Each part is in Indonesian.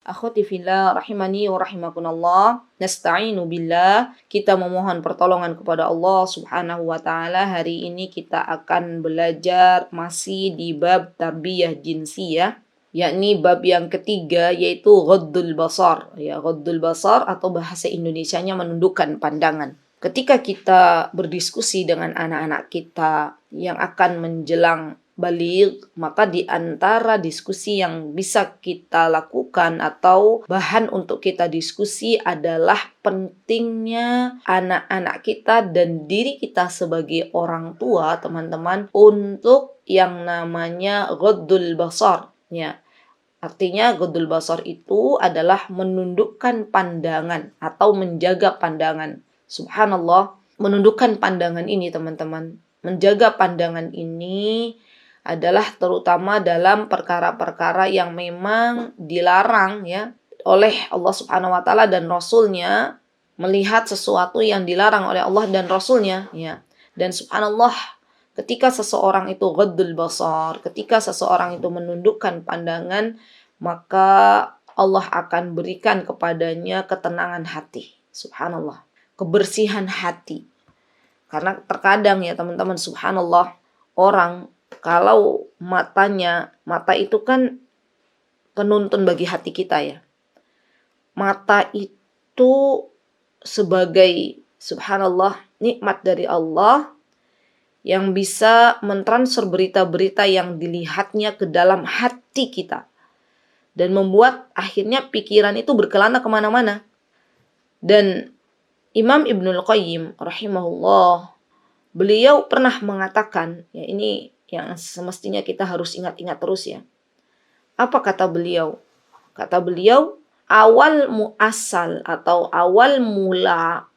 Akhwati fillah rahimani wa rahimakumullah. Nasta'inu billah. Kita memohon pertolongan kepada Allah Subhanahu wa taala. Hari ini kita akan belajar masih di bab tarbiyah jinsiyah, yakni bab yang ketiga, yaitu ghaddul basar. Ya, ghaddul basar atau bahasa Indonesianya menundukkan pandangan. Ketika kita berdiskusi dengan anak-anak kita yang akan menjelang baligh, maka di antara diskusi yang bisa kita lakukan atau bahan untuk kita diskusi adalah pentingnya anak-anak kita dan diri kita sebagai orang tua, teman-teman, untuk yang namanya ghaddul basar. Ya, artinya ghaddul basar itu adalah menundukkan pandangan atau menjaga pandangan. Subhanallah, menundukkan pandangan ini, teman-teman, menjaga pandangan ini adalah terutama dalam perkara-perkara yang memang dilarang ya oleh Allah Subhanahu wa taala dan Rasulnya, melihat sesuatu yang dilarang oleh Allah dan Rasulnya ya. Dan subhanallah, ketika seseorang itu ghaddul basar, ketika seseorang itu menundukkan pandangan, maka Allah akan berikan kepadanya ketenangan hati. Subhanallah, kebersihan hati. Karena terkadang ya teman-teman, subhanallah, orang kalau mata itu kan penuntun bagi hati kita ya. Mata itu sebagai subhanallah nikmat dari Allah yang bisa mentransfer berita-berita yang dilihatnya ke dalam hati kita dan membuat akhirnya pikiran itu berkelana kemana-mana. Dan Imam Ibnul Qayyim rahimahullah, beliau pernah mengatakan, ya ini yang semestinya kita harus ingat-ingat terus ya. Apa kata beliau? Kata beliau, awal muasal atau awal mula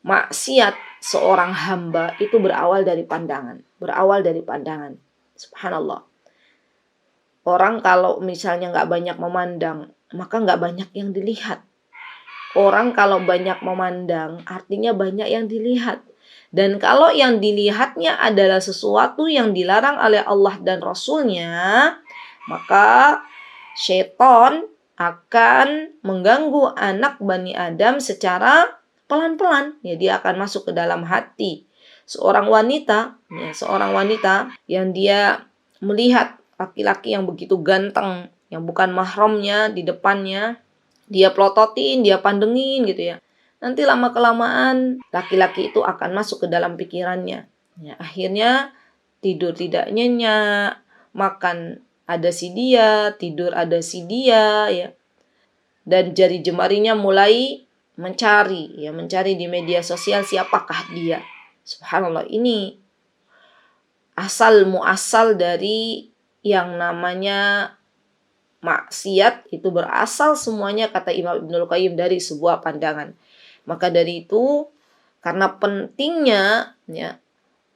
maksiat seorang hamba itu berawal dari pandangan. Berawal dari pandangan. Subhanallah. Orang kalau misalnya nggak banyak memandang, maka nggak banyak yang dilihat. Orang kalau banyak memandang, artinya banyak yang dilihat. Dan kalau yang dilihatnya adalah sesuatu yang dilarang oleh Allah dan Rasulnya, maka syaitan akan mengganggu anak Bani Adam secara pelan-pelan. Ya, dia akan masuk ke dalam hati seorang wanita yang dia melihat laki-laki yang begitu ganteng, yang bukan mahramnya di depannya, dia plototin, dia pandengin gitu ya. Nanti lama-kelamaan laki-laki itu akan masuk ke dalam pikirannya. Ya, akhirnya tidur tidak nyenyak, makan ada si dia, tidur ada si dia ya. Dan jari jemarinya mulai mencari di media sosial siapakah dia. Subhanallah, ini asal muasal dari yang namanya maksiat itu berasal semuanya, kata Imam Ibnul Qayyim, dari sebuah pandangan. Maka dari itu, karena pentingnya ya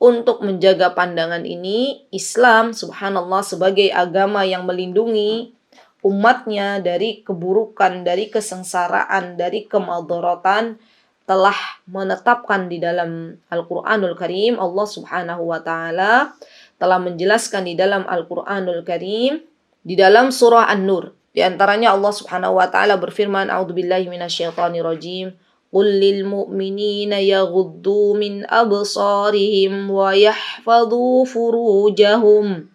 untuk menjaga pandangan ini, Islam subhanallah sebagai agama yang melindungi umatnya dari keburukan, dari kesengsaraan, dari kemadharatan, telah menetapkan di dalam Al-Qur'anul Karim. Allah Subhanahu wa taala telah menjelaskan di dalam Al-Qur'anul Karim di dalam surah An-Nur. Di antaranya Allah Subhanahu wa taala berfirman, a'udzubillahi minasyaitonir rajim. Qul lil mu'minina yaghuddu min absarihim wa yahfadhu furujahum.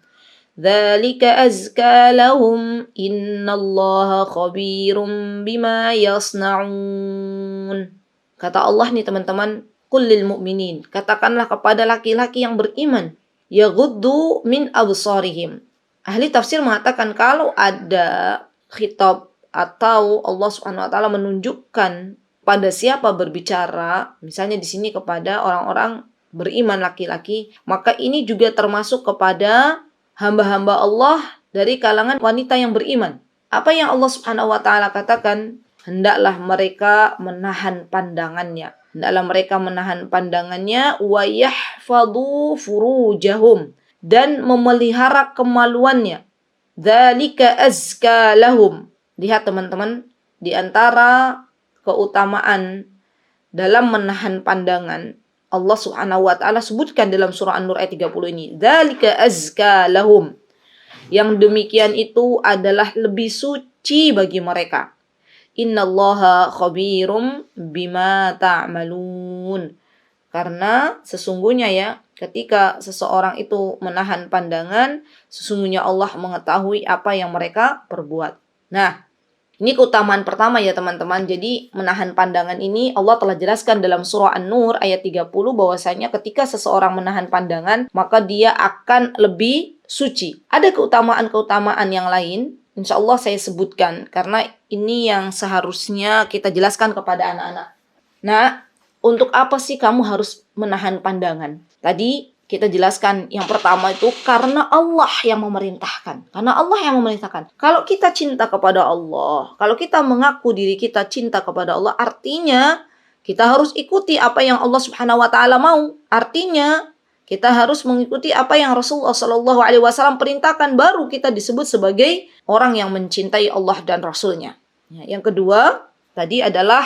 Dzalika azka lahum innallaha khabirum bima yasnaun. Kata Allah nih teman-teman, qul lil mu'minin, katakanlah kepada laki-laki yang beriman, yaghuddu min absarihim. Ahli tafsir mengatakan kalau ada khitab atau Allah Subhanahu wa taala menunjukkan pada siapa berbicara, misalnya di sini kepada orang-orang beriman laki-laki, maka ini juga termasuk kepada hamba-hamba Allah dari kalangan wanita yang beriman. Apa yang Allah Subhanahu wa taala katakan? Hendaklah mereka menahan pandangannya. Hendaklah mereka menahan pandangannya, wa yahfadhu furujahum, dan memelihara kemaluannya. Dzalika azka lahum. Lihat teman-teman, di antara keutamaan dalam menahan pandangan, Allah Subhanahu wa taala sebutkan dalam surah An-Nur ayat 30 ini, dzalika azka lahum. Yang demikian itu adalah lebih suci bagi mereka. Innallaha khabirum bima ta'malun. Karena sesungguhnya ya, ketika seseorang itu menahan pandangan, sesungguhnya Allah mengetahui apa yang mereka perbuat. Nah, ini keutamaan pertama ya teman-teman. Jadi menahan pandangan ini Allah telah jelaskan dalam surah An-Nur ayat 30 bahwasanya ketika seseorang menahan pandangan, maka dia akan lebih suci. Ada keutamaan-keutamaan yang lain, insya Allah saya sebutkan karena ini yang seharusnya kita jelaskan kepada anak-anak. Nah, untuk apa sih kamu harus menahan pandangan? Tadi kita jelaskan yang pertama itu karena Allah yang memerintahkan. Karena Allah yang memerintahkan. Kalau kita cinta kepada Allah, kalau kita mengaku diri kita cinta kepada Allah, artinya kita harus ikuti apa yang Allah Subhanahu wa taala mau. Artinya kita harus mengikuti apa yang Rasulullah Shallallahu alaihi wasallam perintahkan, baru kita disebut sebagai orang yang mencintai Allah dan Rasulnya. Yang kedua, tadi adalah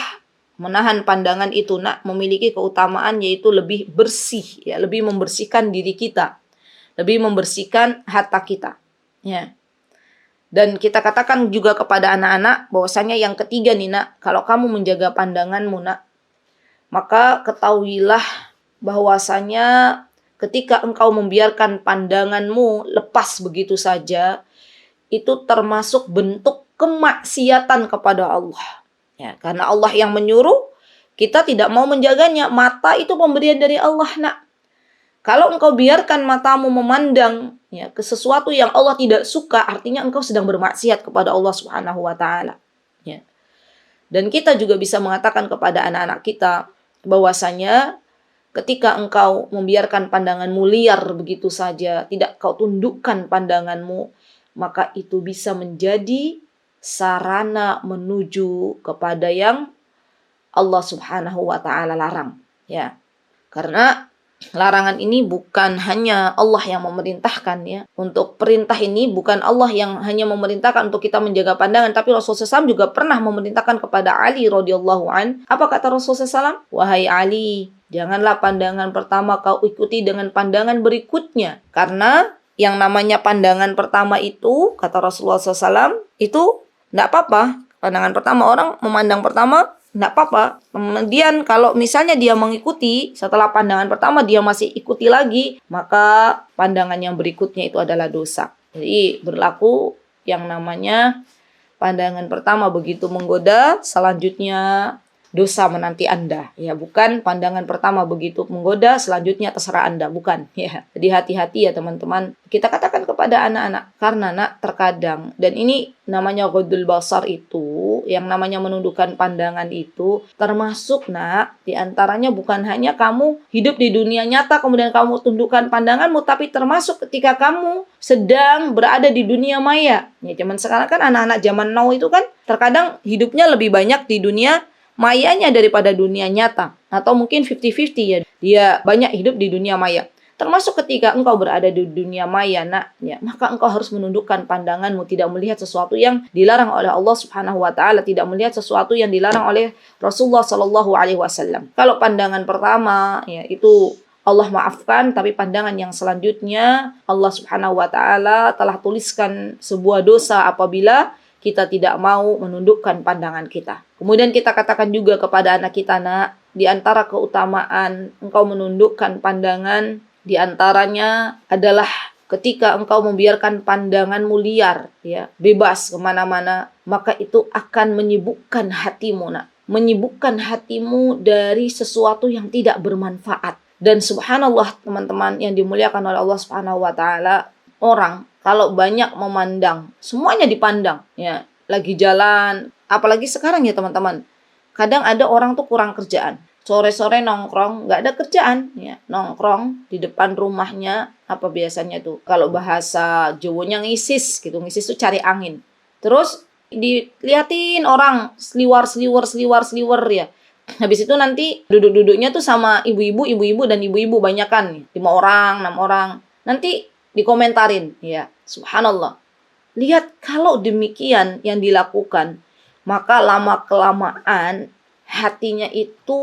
menahan pandangan itu memiliki keutamaan yaitu lebih bersih ya, lebih membersihkan diri kita, lebih membersihkan harta kita ya. Dan kita katakan juga kepada anak-anak bahwasanya yang ketiga nih kalau kamu menjaga pandanganmu maka ketahuilah bahwasanya ketika engkau membiarkan pandanganmu lepas begitu saja, itu termasuk bentuk kemaksiatan kepada Allah. Ya, karena Allah yang menyuruh, kita tidak mau menjaganya. Mata itu pemberian dari Allah, Kalau engkau biarkan matamu memandang ya, ke sesuatu yang Allah tidak suka, artinya engkau sedang bermaksiat kepada Allah Subhanahu wa taala. Ya. Dan kita juga bisa mengatakan kepada anak-anak kita bahwasanya ketika engkau membiarkan pandanganmu liar begitu saja, tidak kau tundukkan pandanganmu, maka itu bisa menjadi sarana menuju kepada yang Allah Subhanahu wa taala larang ya. Karena larangan ini bukan hanya Allah yang memerintahkan ya. Untuk perintah ini bukan Allah yang hanya memerintahkan untuk kita menjaga pandangan, tapi Rasulullah SAW juga pernah memerintahkan kepada Ali radhiyallahu an. Apa kata Rasulullah SAW? Wahai Ali, janganlah pandangan pertama kau ikuti dengan pandangan berikutnya. Karena yang namanya pandangan pertama itu, kata Rasulullah SAW, itu nggak apa-apa. Pandangan pertama, orang memandang pertama, nggak apa-apa. Kemudian kalau misalnya dia mengikuti, setelah pandangan pertama dia masih ikuti lagi, maka pandangan yang berikutnya itu adalah dosa. Jadi berlaku yang namanya pandangan pertama begitu menggoda, selanjutnya dosa menanti Anda. Ya, bukan pandangan pertama begitu menggoda, selanjutnya terserah Anda. Bukan. Ya. Jadi hati-hati ya teman-teman. Kita katakan kepada anak-anak. Karena terkadang, dan ini namanya ghadul basar itu, yang namanya menundukkan pandangan itu, termasuk diantaranya bukan hanya kamu hidup di dunia nyata, kemudian kamu tundukkan pandanganmu, tapi termasuk ketika kamu sedang berada di dunia maya. Ya, zaman sekarang kan anak-anak zaman now itu kan, terkadang hidupnya lebih banyak di dunia mayanya daripada dunia nyata. Atau mungkin 50-50 ya. Dia banyak hidup di dunia maya. Termasuk ketika engkau berada di dunia maya ya, maka engkau harus menundukkan pandanganmu, tidak melihat sesuatu yang dilarang oleh Allah Subhanahu wa taala, tidak melihat sesuatu yang dilarang oleh Rasulullah Shallallahu alaihi wasallam. Kalau pandangan pertama ya itu Allah maafkan, tapi pandangan yang selanjutnya Allah Subhanahu wa taala telah tuliskan sebuah dosa apabila kita tidak mau menundukkan pandangan kita. Kemudian kita katakan juga kepada anak kita, di antara keutamaan engkau menundukkan pandangan, di antaranya adalah ketika engkau membiarkan pandanganmu liar, ya, bebas kemana-mana, maka itu akan menyibukkan hatimu, menyibukkan hatimu dari sesuatu yang tidak bermanfaat. Dan subhanallah teman-teman yang dimuliakan oleh Allah Subhanahu wa taala, orang kalau banyak memandang, semuanya dipandang ya, lagi jalan, apalagi sekarang ya teman-teman. Kadang ada orang tuh kurang kerjaan. Sore-sore nongkrong, nggak ada kerjaan ya, nongkrong di depan rumahnya, apa biasanya tuh kalau bahasa Jawanya ngisis gitu, ngisis tuh cari angin. Terus diliatin orang seliwar ya. Habis itu nanti duduk-duduknya tuh sama ibu-ibu dan ibu-ibu banyakan, 5 orang, 6 orang. Nanti dikomentarin, ya, subhanallah. Lihat, kalau demikian yang dilakukan, maka lama-kelamaan hatinya itu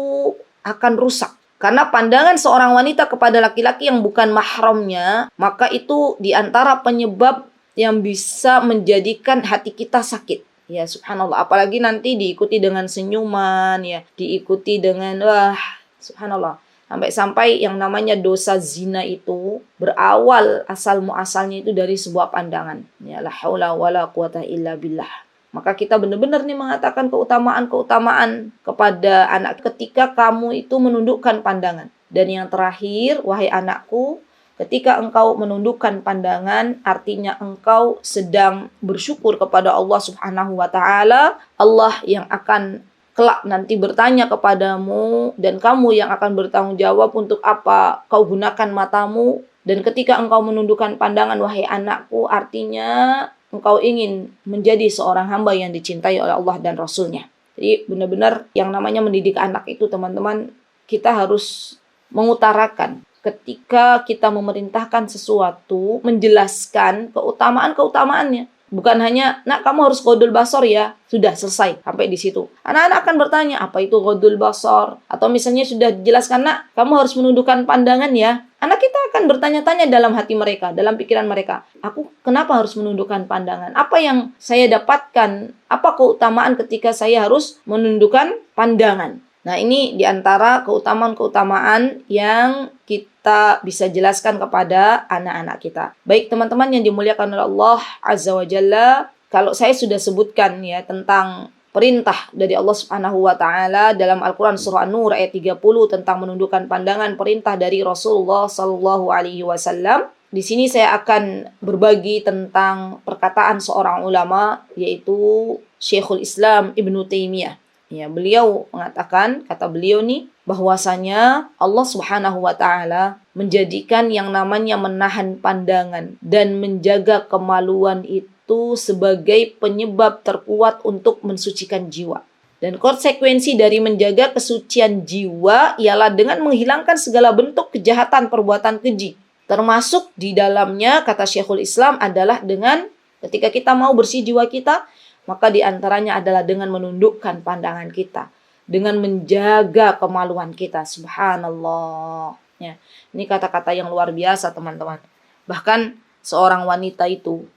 akan rusak. Karena pandangan seorang wanita kepada laki-laki yang bukan mahramnya, maka itu diantara penyebab yang bisa menjadikan hati kita sakit. Ya subhanallah, apalagi nanti diikuti dengan senyuman, ya, diikuti dengan wah, subhanallah. Sampai-sampai yang namanya dosa zina itu berawal asal muasalnya itu dari sebuah pandangan. Ya la haula wala quwata illa billah. Maka kita benar-benar nih mengatakan keutamaan-keutamaan kepada anak ketika kamu itu menundukkan pandangan. Dan yang terakhir, wahai anakku, ketika engkau menundukkan pandangan, artinya engkau sedang bersyukur kepada Allah Subhanahu wa taala. Allah yang akan kelak nanti bertanya kepadamu dan kamu yang akan bertanggung jawab untuk apa kau gunakan matamu. Dan ketika engkau menundukkan pandangan, wahai anakku, artinya engkau ingin menjadi seorang hamba yang dicintai oleh Allah dan Rasul-Nya. Jadi benar-benar yang namanya mendidik anak itu, teman-teman, kita harus mengutarakan ketika kita memerintahkan sesuatu, menjelaskan keutamaan-keutamaannya. Bukan hanya, nak kamu harus ghodul basar ya. Sudah selesai, sampai di situ. Anak-anak akan bertanya, apa itu ghodul basar? Atau misalnya sudah dijelaskan, nak kamu harus menundukkan pandangan ya. Anak kita akan bertanya-tanya dalam hati mereka, dalam pikiran mereka. Aku kenapa harus menundukkan pandangan? Apa yang saya dapatkan? Apa keutamaan ketika saya harus menundukkan pandangan? Nah, ini diantara keutamaan-keutamaan yang kita bisa jelaskan kepada anak-anak kita. Baik teman-teman yang dimuliakan oleh Allah Azza wa Jalla, kalau saya sudah sebutkan ya tentang perintah dari Allah Subhanahu wa taala dalam Al-Qur'an surah An-Nur ayat 30 tentang menundukkan pandangan, perintah dari Rasulullah sallallahu alaihi wasallam. Di sini saya akan berbagi tentang perkataan seorang ulama, yaitu Syekhul Islam Ibnu Taimiyah. Ya, beliau mengatakan, kata beliau nih, bahwasanya Allah Subhanahu wa taala menjadikan yang namanya menahan pandangan dan menjaga kemaluan itu sebagai penyebab terkuat untuk mensucikan jiwa. Dan konsekuensi dari menjaga kesucian jiwa ialah dengan menghilangkan segala bentuk kejahatan perbuatan keji. Termasuk di dalamnya, kata Syekhul Islam, adalah dengan ketika kita mau bersih jiwa kita, maka diantaranya adalah dengan menundukkan pandangan kita, dengan menjaga kemaluan kita. Subhanallah. Ya, ini kata-kata yang luar biasa, teman-teman. Bahkan seorang wanita itu,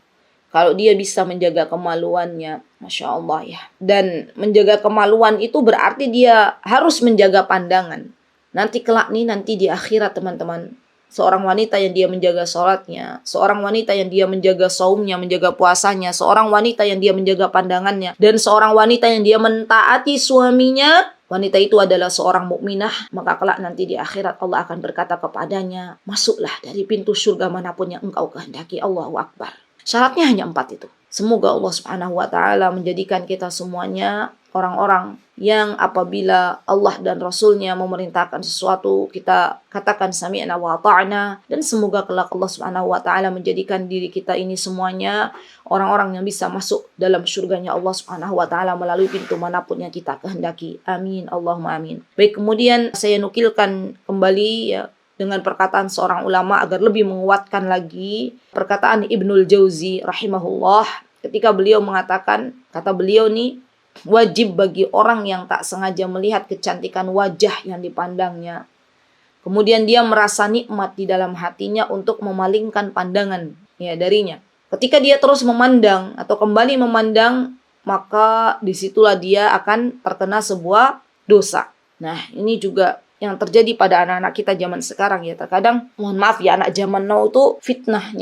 kalau dia bisa menjaga kemaluannya, Masya Allah ya. Dan menjaga kemaluan itu berarti dia harus menjaga pandangan. Nanti kelak nih, nanti di akhirat, teman-teman. Seorang wanita yang dia menjaga sholatnya, seorang wanita yang dia menjaga saumnya, menjaga puasanya, seorang wanita yang dia menjaga pandangannya, dan seorang wanita yang dia mentaati suaminya, wanita itu adalah seorang mukminah, maka kelak nanti di akhirat Allah akan berkata kepadanya, masuklah dari pintu surga manapun yang engkau kehendaki. Allahu Akbar. Syaratnya hanya 4 itu. Semoga Allah Subhanahu wa taala menjadikan kita semuanya orang-orang yang apabila Allah dan Rasul-Nya memerintahkan sesuatu, kita katakan sami'na wa ata'na, dan semoga kelak Allah Subhanahu wa taala menjadikan diri kita ini semuanya orang-orang yang bisa masuk dalam surganya Allah Subhanahu wa taala melalui pintu manapun yang kita kehendaki. Amin, Allahumma amin. Baik, kemudian saya nukilkan kembali ya dengan perkataan seorang ulama agar lebih menguatkan lagi perkataan Ibnul Jauzi rahimahullah ketika beliau mengatakan, kata beliau nih, wajib bagi orang yang tak sengaja melihat kecantikan wajah yang dipandangnya, kemudian dia merasa nikmat di dalam hatinya untuk memalingkan pandangan ya darinya. Ketika dia terus memandang atau kembali memandang, maka disitulah dia akan terkena sebuah dosa. Nah, ini juga yang terjadi pada anak-anak kita zaman sekarang ya. Terkadang, mohon maaf ya, anak zaman now tuh fitnah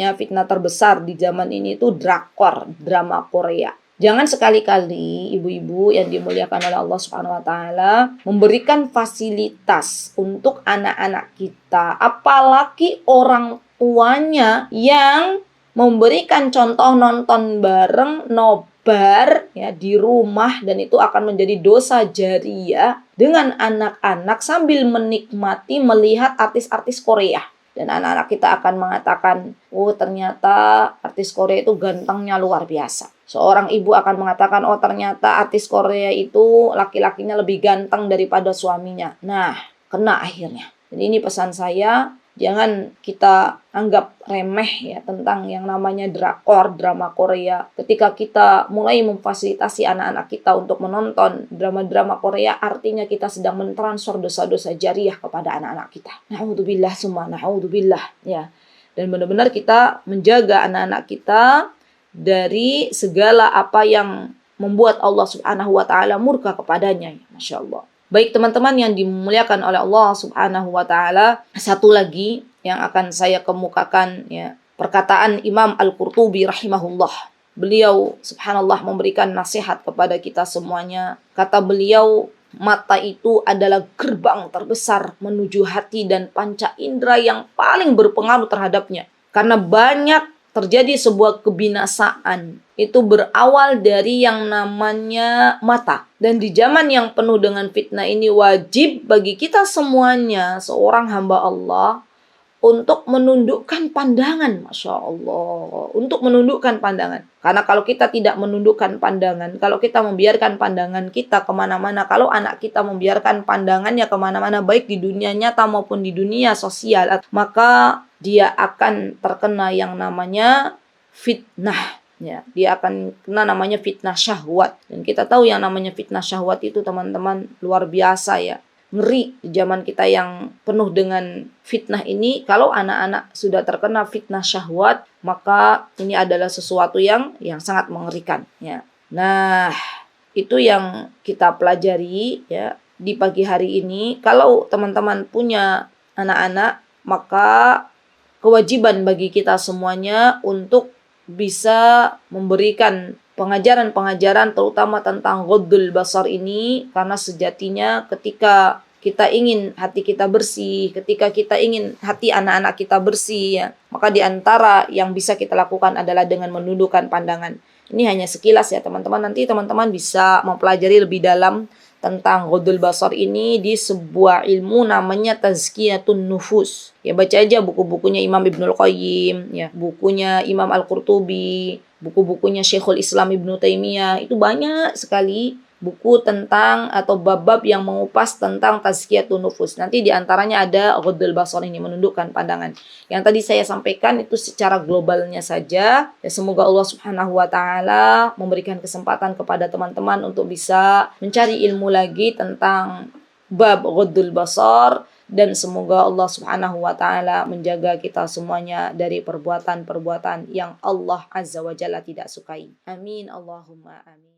terbesar di zaman ini tuh drakor, drama Korea. Jangan sekali-kali ibu-ibu yang dimuliakan oleh Allah Subhanahu wa taala memberikan fasilitas untuk anak-anak kita, apalagi orang tuanya yang memberikan contoh nonton bareng nobar ya di rumah, dan itu akan menjadi dosa jariyah dengan anak-anak sambil menikmati melihat artis-artis Korea. Dan anak-anak kita akan mengatakan, oh ternyata artis Korea itu gantengnya luar biasa. Seorang ibu akan mengatakan, oh ternyata artis Korea itu laki-lakinya lebih ganteng daripada suaminya. Nah, kena akhirnya. Jadi ini pesan saya, jangan kita anggap remeh ya tentang yang namanya drakor, drama Korea. Ketika kita mulai memfasilitasi anak-anak kita untuk menonton drama-drama Korea, artinya kita sedang mentransfer dosa-dosa jariyah kepada anak-anak kita. Na'udzubillah summa na'udzubillah ya. Dan benar-benar kita menjaga anak-anak kita dari segala apa yang membuat Allah Subhanahu wa taala murka kepadanya. Masya Allah. Baik teman-teman yang dimuliakan oleh Allah Subhanahu wa taala, satu lagi yang akan saya kemukakan ya, perkataan Imam Al-Qurtubi rahimahullah. Beliau subhanallah memberikan nasihat kepada kita semuanya. Kata beliau, mata itu adalah gerbang terbesar menuju hati dan panca indera yang paling berpengaruh terhadapnya. Karena banyak terjadi sebuah kebinasaan. Itu berawal dari yang namanya mata. Dan di zaman yang penuh dengan fitnah ini wajib bagi kita semuanya, seorang hamba Allah, untuk menundukkan pandangan, Masya Allah. Untuk menundukkan pandangan. Karena kalau kita tidak menundukkan pandangan, kalau kita membiarkan pandangan kita kemana-mana, kalau anak kita membiarkan pandangannya kemana-mana, baik di dunia nyata maupun di dunia sosial, maka dia akan terkena yang namanya fitnah. Ya, dia akan kena namanya fitnah syahwat. Dan kita tahu yang namanya fitnah syahwat itu teman-teman luar biasa ya. Ngeri di zaman kita yang penuh dengan fitnah ini. Kalau anak-anak sudah terkena fitnah syahwat, maka ini adalah sesuatu yang sangat mengerikan ya. Nah, itu yang kita pelajari ya di pagi hari ini. Kalau teman-teman punya anak-anak, maka kewajiban bagi kita semuanya untuk bisa memberikan pengajaran-pengajaran terutama tentang ghaddul basar ini, karena sejatinya ketika kita ingin hati kita bersih, ketika kita ingin hati anak-anak kita bersih ya, maka di antara yang bisa kita lakukan adalah dengan menundukkan pandangan. Ini hanya sekilas ya teman-teman, nanti teman-teman bisa mempelajari lebih dalam tentang ghaddul basar ini di sebuah ilmu namanya tazkiyatun nufus. Ya baca aja buku-bukunya Imam Ibnul Qayyim, ya, bukunya Imam Al-Qurtubi, buku-bukunya Syekhul Islam Ibnu Taimiyah. Itu banyak sekali buku tentang atau bab-bab yang mengupas tentang tazkiyatun nufus. Nanti diantaranya ada ghaddul basar ini, menundukkan pandangan. Yang tadi saya sampaikan itu secara globalnya saja. Ya, semoga Allah Subhanahu wa taala memberikan kesempatan kepada teman-teman untuk bisa mencari ilmu lagi tentang bab ghaddul basar, dan semoga Allah Subhanahu wa taala menjaga kita semuanya dari perbuatan-perbuatan yang Allah Azza wa Jalla tidak sukai. Amin Allahumma amin.